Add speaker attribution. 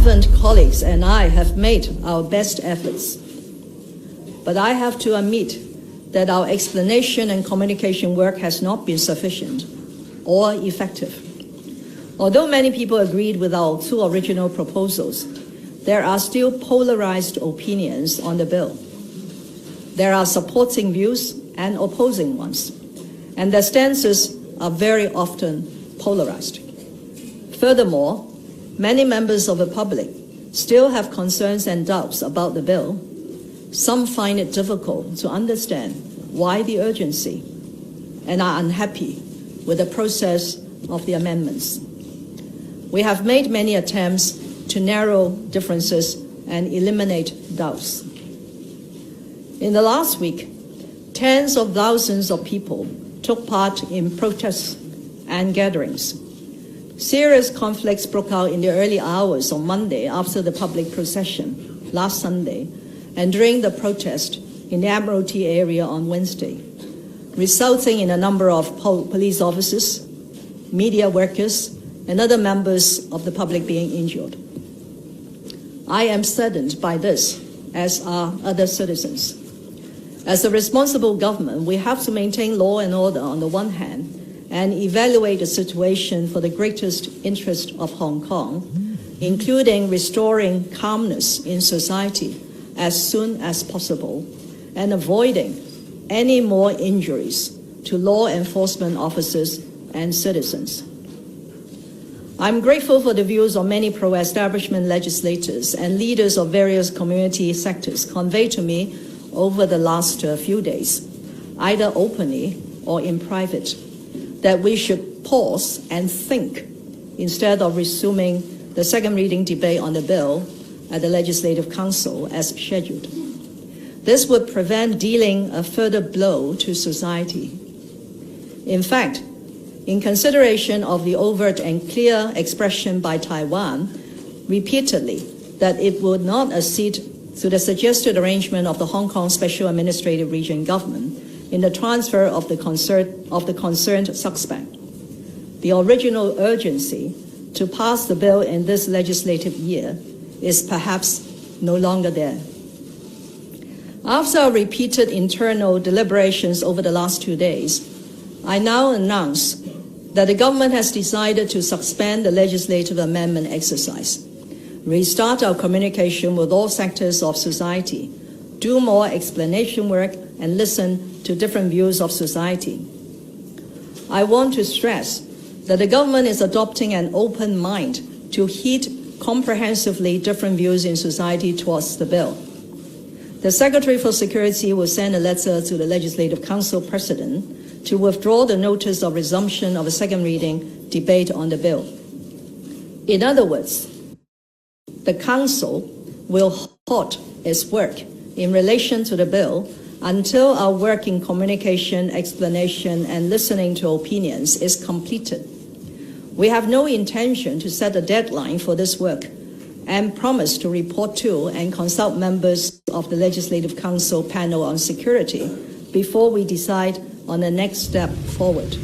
Speaker 1: relevant colleagues and I have made our best efforts. But I have to admit that our explanation and communication work has not been sufficient or effective. Although many people agreed with our two original proposals, there are still polarized opinions on the bill. There are supporting views and opposing ones, and their stances are very often polarized. Furthermore, many members of the public still have concerns and doubts about the bill. Some find it difficult to understand why the urgency and are unhappy with the process of the amendments. We have made many attempts to narrow differences and eliminate doubts. In the last week, tens of thousands of people took part in protests and gatherings. Serious conflicts broke out in the early hours on Monday after the public procession last Sunday and during the protest in the Admiralty area on Wednesday, resulting in a number of police officers, media workers, and other members of the public being injured. I am saddened by this, as are other citizens. As a responsible government, we have to maintain law and order on the one hand and evaluate the situation for the greatest interest of Hong Kong, including restoring calmness in society as soon as possible and avoiding any more injuries to law enforcement officers and citizens. I'm grateful for the views of many pro-establishment legislators and leaders of various community sectors conveyed to me over the last few days, either openly or in private, that we should pause and think instead of resuming the second reading debate on the bill at the Legislative Council as scheduled. This would prevent dealing a further blow to society. In fact, in consideration of the overt and clear expression by Taiwan repeatedly that it would not accede to the suggested arrangement of the Hong Kong Special Administrative Region government in the transfer of the concerned suspect, the original urgency to pass the bill in this legislative year is perhaps no longer there. After our repeated internal deliberations over the last 2 days, I now announce that the government has decided to suspend the legislative amendment exercise, restart our communication with all sectors of society, do more explanation work, and listen to different views of society. I want to stress that the government is adopting an open mind to heed comprehensively different views in society towards the bill. The Secretary for Security will send a letter to the Legislative Council President to withdraw the notice of resumption of a second reading debate on the bill. In other words, the Council will halt its work in relation to the bill until our work in communication, explanation, and listening to opinions is completed. We have no intention to set a deadline for this work and promise to report to and consult members of the Legislative Council panel on security before we decide on the next step forward.